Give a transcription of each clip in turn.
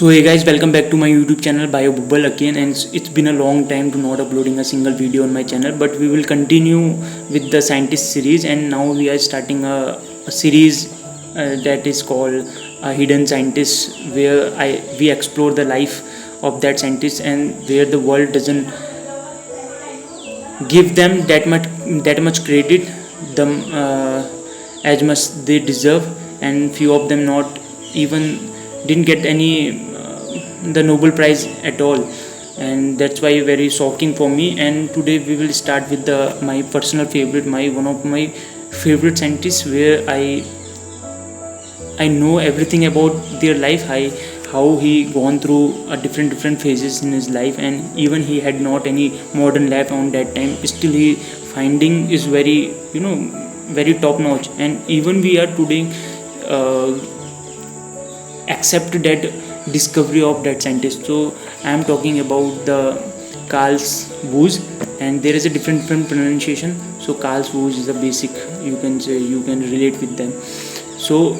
So hey guys, welcome back to my YouTube channel Bio Bubble again, and it's been a long time to not uploading a single video on my channel, but we will continue with the scientist series, and now we are starting a series that is called Hidden Scientists, where we explore the life of that scientist and where the world doesn't give them that much credit them as much they deserve, and few of them not even didn't get any the Nobel Prize at all, and that's why very shocking for me. And today we will start with my personal favorite, my one of my favorite scientists, where I know everything about their life, how he gone through different phases in his life, and even he had not any modern lab on that time, still he finding is very very top notch, and even we are today accept that discovery of that scientist. So I am talking about the Carl Woese, and there is a different pronunciation. So Carl Woese is a basic, you can say, you can relate with them. So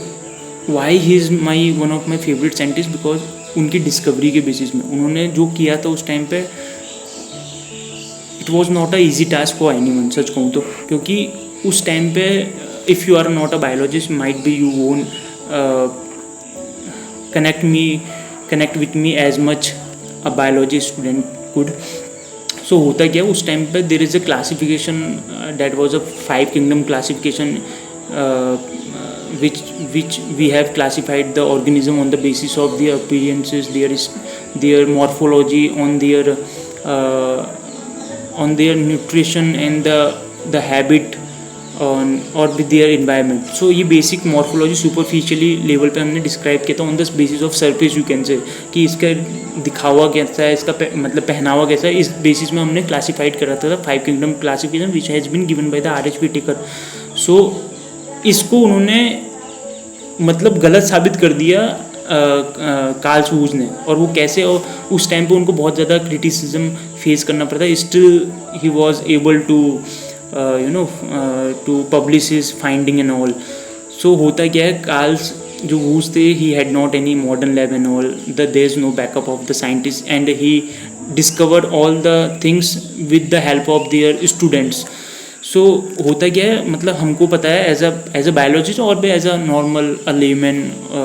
why he is my one of my favorite scientist, because उनकी discovery के basis में उन्होंने जो किया था उस time पे, it was not a easy task for anyone, सच कहूँ तो, क्योंकि उस टाइम पे if you are not a biologist might be you won't connect with me as much a biology student could. So होता क्या, उस टाइम पे there is a classification that was a 5 kingdom classification which we have classified the organism on the basis of their appearances, their morphology, on their nutrition and the habit और with their environment. सो ये basic morphology superficially level पे हमने describe किया था on the basis of surface, you can से, कि इसका दिखावा कैसा है, इसका मतलब पहनावा कैसा है, इस बेसिस में हमने क्लासीफाइड करा था 5 kingdom classification which has been given by the RHP Whittaker. So इसको उन्होंने मतलब गलत साबित कर दिया कार्ल वूज ने, और वो कैसे, और उस टाइम पे उनको बहुत ज़्यादा क्रिटिसिज्म फेस करना पड़ता, still he was able to to publish his finding and all. So होता क्या है, कार्ल्स जो वूज थे, he had not any modern lab and all, there is no backup of the scientists, and he discovered all the things with the help of their students. सो होता क्या है, मतलब हमको पता है एज अ बायोलॉजिस्ट और भी as a normal layman,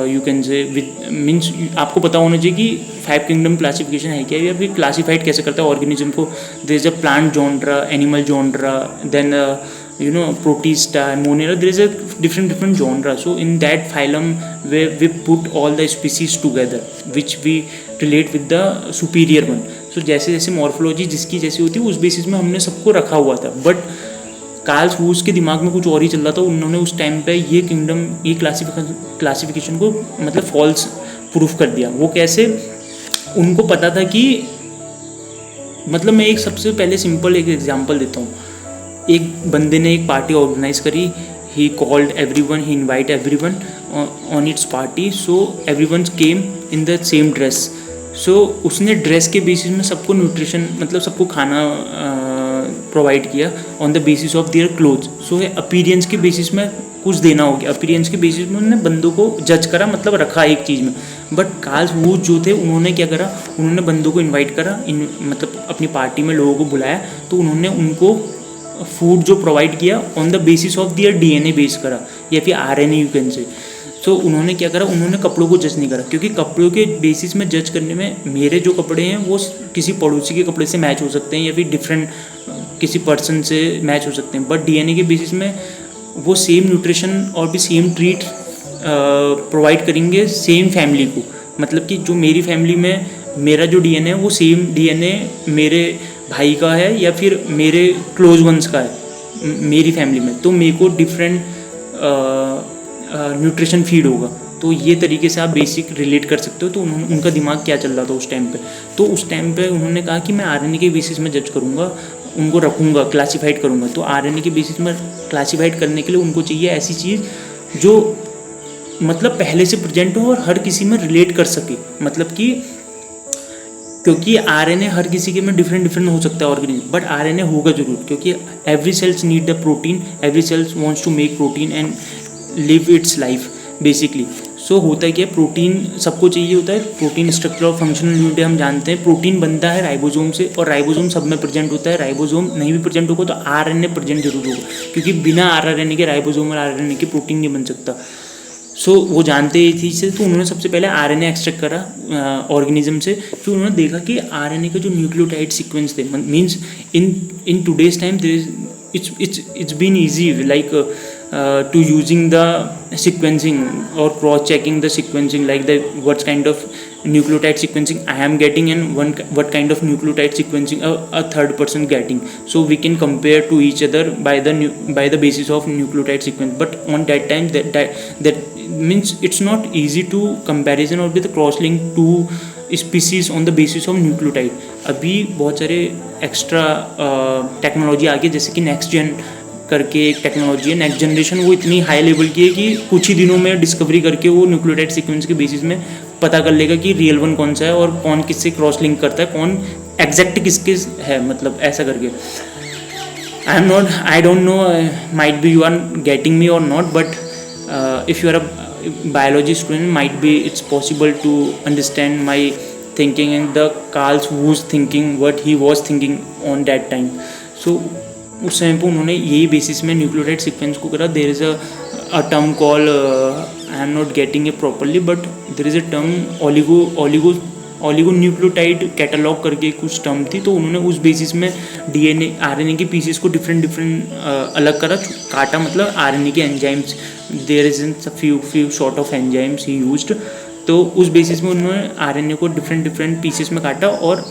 you can say, with means आपको पता होना चाहिए कि 5 किंगडम क्लासिफिकेशन है क्या, या फिर क्लासीफाइड कैसे करता है ऑर्गेनिज्म को. There is a plant genre, animal genre, then protista, monera, there is a different genre. So in that phylum where we put all the species together which we relate with the superior one. So जैसे जैसे morphology जिसकी जैसी होती है उस basis में हमने सबको रखा हुआ था, बट कार्ल वूज के दिमाग में कुछ और ही चल रहा था. उन्होंने उस टाइम पे ये क्लासिफिकेशन को मतलब फॉल्स प्रूफ कर दिया. वो कैसे, उनको पता था कि, मतलब मैं एक सबसे पहले सिंपल एक एग्जांपल देता हूँ. एक बंदे ने एक पार्टी ऑर्गेनाइज करी, he called everyone, he invite everyone on its party. So everyone came in the same dress. So उसने ड्रेस के बेसिस में सबको न्यूट्रिशन, मतलब सबको खाना प्रोवाइड किया on the basis of their clothes. So appearance के बेसिस में कुछ देना हो गया, अपीयरेंस के बेसिस में उन्होंने बंदों को जज करा, मतलब रखा एक चीज़ में. बट कार्ल वूज जो थे, उन्होंने क्या करा, उन्होंने बंदों को इन्वाइट करा, मतलब अपनी पार्टी में लोगों को बुलाया, तो उन्होंने उनको फूड जो प्रोवाइड किया on the basis of their DNA base करा, या फिर RNA, यू कैन से. सो उन्होंने क्या करा, उन्होंने कपड़ों को जज नहीं करा, क्योंकि कपड़ों के बेसिस में जज करने में मेरे जो कपड़े हैं वो किसी पड़ोसी के कपड़े से मैच हो सकते हैं, या फिर डिफरेंट किसी पर्सन से मैच हो सकते हैं, बट DNA के बेसिस में वो सेम न्यूट्रिशन और भी सेम ट्रीट प्रोवाइड करेंगे सेम फैमिली को. मतलब कि जो मेरी फैमिली में मेरा जो DNA है वो सेम DNA मेरे भाई का है या फिर मेरे क्लोज वंस का है मेरी फैमिली में, तो मेरे को डिफरेंट न्यूट्रिशन फीड होगा. तो ये तरीके से आप बेसिक रिलेट कर सकते हो. तो उनका दिमाग क्या चल रहा था उस टाइम पे. तो उस टाइम पे उन्होंने कहा कि मैं RNA के बेसिस में जज करूँगा, उनको रखूँगा, क्लासीफाइड करूँगा. तो RNA के बेसिस में क्लासीफाइड करने के लिए उनको चाहिए ऐसी चीज़ जो मतलब पहले से प्रेजेंट हो और हर किसी में रिलेट कर सके. मतलब कि क्योंकि RNA हर किसी के में डिफरेंट हो सकता है ऑर्गेनिज्म, बट RNA होगा जरूर, क्योंकि every cells need the protein, every cells wants to make protein and live its life basically. So होता है क्या, प्रोटीन सबको चाहिए होता है, प्रोटीन स्ट्रक्चर और फंक्शनल यूनिट हम जानते हैं। प्रोटीन बनता है राइबोसोम से, और राइबोसोम सब में प्रेजेंट होता है। राइबोसोम नहीं भी प्रेजेंट होगा तो आरएनए प्रेजेंट जरूर होगा, क्योंकि बिना आरएनए के राइबोसोम और आरएनए के प्रोटीन नहीं बन सकता। सो वो जानते ही थी से, तो उन्होंने सबसे पहले आरएनए एक्सट्रैक्ट करा ऑर्गेनिज्म से। फिर उन्होंने देखा कि आरएनए के जो न्यूक्लियोटाइड सीक्वेंस थे, means in today's time it's been easy like to using the sequencing or cross checking the sequencing, like the what kind of nucleotide sequencing I am getting and what kind of nucleotide sequencing a third person getting, so we can compare to each other by the basis of nucleotide sequence. But on that time that means it's not easy to comparison or with cross link two species on the basis of nucleotide. अभी बहुत सारे extra technology आ गई, जैसे कि next gen करके एक technology है। Next generation वो इतनी हाई लेवल की है कि कुछ ही दिनों में डिस्कवरी करके वो न्यूक्लियोटाइड सीक्वेंस के बेसिस में पता कर लेगा कि रियल वन कौन सा है और कौन किससे क्रॉस लिंक करता है, कौन एग्जैक्ट किसके है, मतलब ऐसा करके। I don't know, might be you are getting me or not, but if you are a biology student, might be it's possible to understand my thinking and the Carl Wo's thinking, what he was thinking on that time. So उस समय पर उन्होंने यही basis में nucleotide sequence को करा। There is a term call, I am not getting it properly, but there is a term oligonucleotide catalog करके कुछ टर्म थी। तो उन्होंने उस बेसिस में डीएनए आरएनए के पीसेस को डिफरेंट अलग करा, काटा, मतलब आरएनए के enzymes, there is few short of enzymes he used. तो उस बेसिस में उन्होंने आरएनए को डिफरेंट पीसेस में काटा और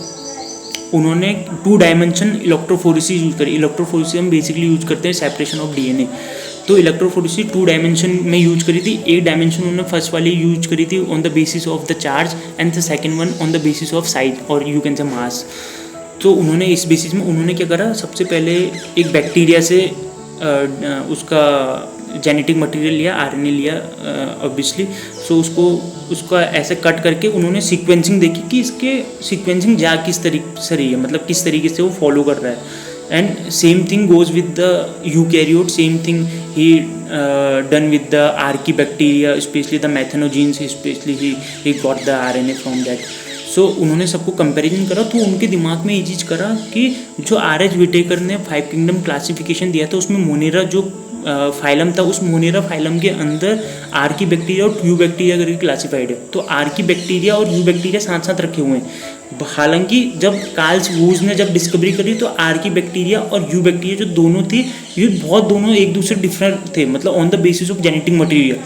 उन्होंने 2 डायमेंशन इलेक्ट्रोफोरेसिस यूज करी। इलेक्ट्रोफोरेसिस हम बेसिकली यूज करते हैं सेपरेशन ऑफ डीएनए, तो इलेक्ट्रोफोरेसिस 2 डायमेंशन में यूज करी थी। एक डायमेंशन उन्होंने फर्स्ट वाली यूज करी थी on the basis of the charge and the second one on the basis of size और यू कैन से मास। तो उन्होंने इस बेसिस में उन्होंने क्या करा, सबसे पहले एक बैक्टीरिया से उसका जेनेटिक मटेरियल लिया, आरएनए लिया ऑब्वियसली। सो उसका ऐसे कट करके उन्होंने सीक्वेंसिंग देखी कि इसके सीक्वेंसिंग जा किस तरीके से रही है, मतलब किस तरीके से वो फॉलो कर रहा है। And same thing goes with the eukaryote, same thing he done with the archaebacteria, specially the methanogens, specially he got the RNA from that. So उन्होंने सबको कंपैरिजन करा, तो उनके दिमाग में ये चीज़ करा कि जो आर.एच. विटेकर ने 5 किंगडम क्लासिफिकेशन दिया था उसमें मोनेरा जो फाइलम था, उस मोनेरा फाइलम के अंदर आर्की बैक्टीरिया और ट्यू बैक्टीरिया करके क्लासिफाइड है। तो आर्की बैक्टीरिया और यू बैक्टीरिया साथ साथ रखे हुए हैं। हालांकि जब कार्ल वूज ने जब डिस्कवरी करी तो आर्की बैक्टीरिया और यू बैक्टीरिया जो दोनों थे, ये बहुत दोनों एक दूसरे डिफरेंट थे, मतलब on the basis of genetic material.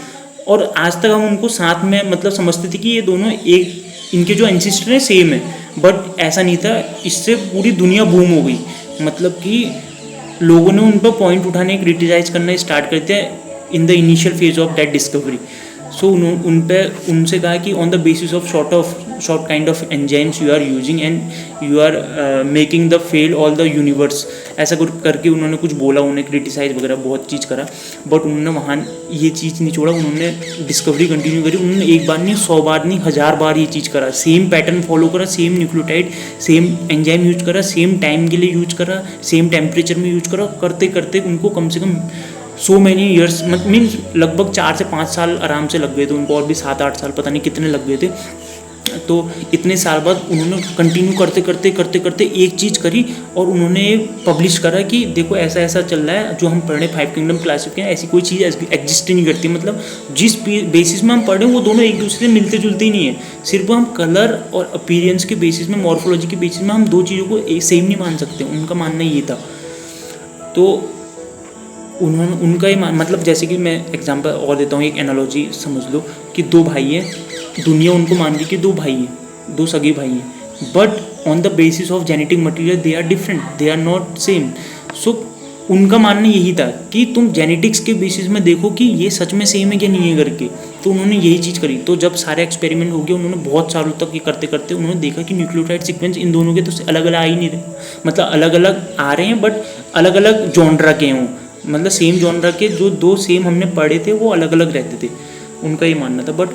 और आज तक हम उनको साथ में मतलब समझते थे कि ये दोनों एक, इनके जो एंसेस्टर हैं सेम है, बट ऐसा नहीं था। इससे पूरी दुनिया बूम हो गई, मतलब कि लोगों ने उन पर पॉइंट उठाने, क्रिटिसाइज करना स्टार्ट करते हैं in the initial phase of that discovery. So उनसे कहा कि on the basis of short kind of enzymes you are using and you are making the fail all the universe, ऐसा करके उन्होंने कुछ बोला, उन्हें क्रिटिसाइज वगैरह बहुत चीज़ करा। बट उन्होंने वहाँ ये चीज़ नहीं छोड़ा, उन्होंने डिस्कवरी कंटिन्यू करी। उन्होंने एक बार नहीं, 100 बार नहीं, 1000 बार ये चीज़ करा, सेम पैटर्न फॉलो करा, same nucleotide, same enzyme use करा, सेम टाइम के लिए यूज करा, सेम टेम्परेचर में यूज करा। करते करते उनको कम से कम सो मैनी ईयर्स, मीन्स लगभग 4 से 5 साल आराम से लग गए थे उनको, और भी 7-8 साल पता नहीं कितने लग गए थे। तो इतने साल बाद उन्होंने कंटिन्यू करते एक चीज़ करी और उन्होंने पब्लिश करा कि देखो ऐसा ऐसा चल रहा है, जो हम पढ़ रहे 5 किंगडम क्लासिफिकेशन, ऐसी कोई चीज़ एग्जिस्ट ही नहीं करती। मतलब जिस बेसिस में हम पढ़ रहे हैं वो दोनों एक दूसरे से मिलते जुलते ही नहीं है, सिर्फ हम कलर और अपीयरेंस के बेसिस में, मॉर्फोलॉजी के बेसिस में हम 2 चीज़ों को सेम नहीं मान सकते। उनका मानना ये था। तो उन्होंने उनका ही मतलब, जैसे कि मैं एग्जांपल और देता हूँ, एक एनालॉजी समझ लो कि 2 भाई हैं, दुनिया उनको मान रही कि 2 भाई हैं, 2 सगे भाई हैं, but on the basis of genetic material they are different, they are not same. So उनका मानना यही था कि तुम जेनेटिक्स के बेसिस में देखो कि ये सच में सेम है कि नहीं है करके। तो उन्होंने यही चीज़ करी। तो जब सारे एक्सपेरिमेंट हो गए, उन्होंने बहुत सालों तक ये करते करते उन्होंने देखा कि न्यूक्लियोटाइड सीक्वेंस इन दोनों के तो अलग अलग आ ही नहीं रहे, मतलब अलग अलग आ रहे हैं बट अलग अलग जॉनरा के हों, मतलब सेम जॉनरा के जो 2 सेम हमने पढ़े थे वो अलग अलग रहते थे, उनका ये मानना था। बट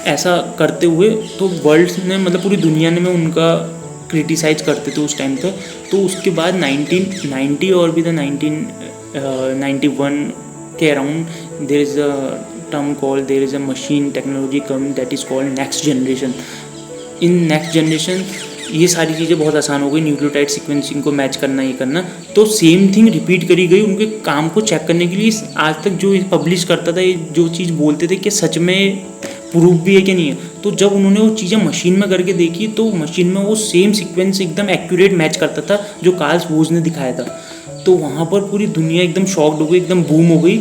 ऐसा करते हुए तो वर्ल्ड ने, मतलब पूरी दुनिया ने में उनका क्रिटिसाइज करते थे उस टाइम तक। तो उसके बाद 1990 और भी द 1991 के around there is a term called, there is a machine technology come that is called next generation. In next generation ये सारी चीज़ें बहुत आसान हो गई, न्यूक्लियोटाइड सीक्वेंसिंग को मैच करना, ये करना, तो सेम थिंग रिपीट करी गई उनके काम को चेक करने के लिए. आज तक जो पब्लिश करता था, ये जो चीज़ बोलते थे कि सच में प्रूफ भी है कि नहीं है, तो जब उन्होंने वो चीज़ें मशीन में करके देखी तो मशीन में वो सेम सीक्वेंस एकदम एक्यूरेट मैच करता था जो कार्ल वोज ने दिखाया था. तो वहाँ पर पूरी दुनिया एकदम शॉक्ड हो गई, एकदम बूम हो गई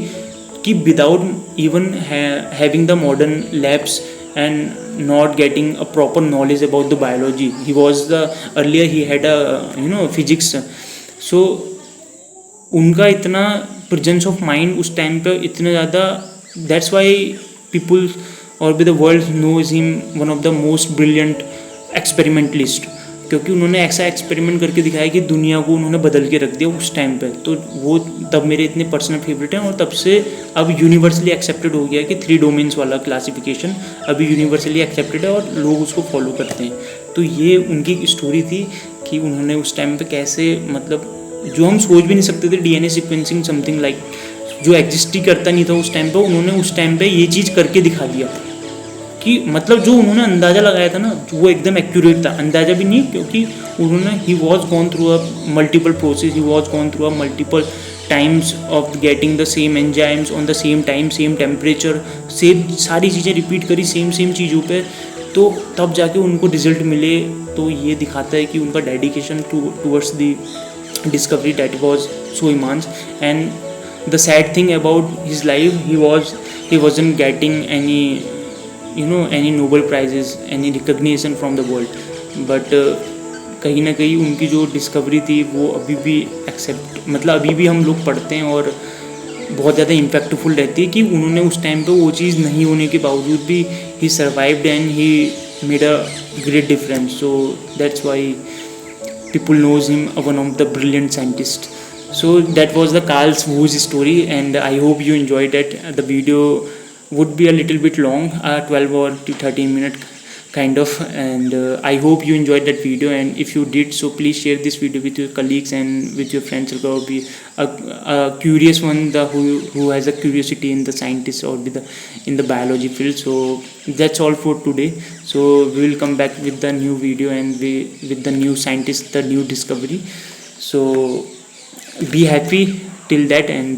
कि without even having the modern labs and not getting a proper knowledge about the biology, he was the earlier he had a physics. So उनका इतना presence of mind उस टाइम पे इतना ज़्यादा, that's why people or the world knows him one of the most brilliant experimentalist, क्योंकि उन्होंने ऐसा experiment करके दिखाया कि दुनिया को उन्होंने बदल के रख दिया उस टाइम पे. तो वो तब मेरे इतने पर्सनल फेवरेट हैं, और तब से अब यूनिवर्सली एक्सेप्टेड हो गया कि 3 डोमेन्स वाला क्लासिफिकेशन अभी यूनिवर्सली एक्सेप्टेड है और लोग उसको फॉलो करते हैं. तो ये उनकी स्टोरी थी कि उन्होंने उस टाइम पे कैसे, मतलब जो हम सोच भी नहीं सकते थे, DNA सीक्वेंसिंग समथिंग लाइक जो एग्जिस्ट ही करता नहीं था उस टाइम पे, उन्होंने उस टाइम पे ये चीज़ करके दिखा दिया कि मतलब जो उन्होंने अंदाज़ा लगाया था ना, वो एकदम एक्यूरेट था. अंदाज़ा भी नहीं, क्योंकि उन्होंने he was gone through a multiple process, he was gone through a multiple times of getting the same enzymes on the same time, same temperature, same सारी चीज़ें रिपीट करी सेम चीज़ों पे, तो तब जाके उनको रिजल्ट मिले. तो ये दिखाता है कि उनका dedication towards the discovery that was so immense. And the sad thing about his life, he wasn't getting any Nobel prizes, any recognition from the world, but कहीं ना कहीं उनकी जो डिस्कवरी थी वो अभी भी मतलब अभी भी हम लोग पढ़ते हैं और बहुत ज़्यादा इम्पैक्टफुल रहती है कि उन्होंने उस टाइम पे वो चीज़ नहीं होने के बावजूद भी ही survived and he made a great difference. So that's why people knows him one of the brilliant scientists. So that was the Carl Woese story, and I hope you enjoyed it. The video would be a little bit long, 12 or 13 minute kind of, and I hope you enjoyed that video. And if you did, so please share this video with your colleagues and with your friends who will be a curious one, who has a curiosity in the scientist or in the biology field. So that's all for today. So we will come back with the new video and with the new scientist, the new discovery. So be happy till that, and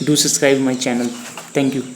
do subscribe my channel. Thank you.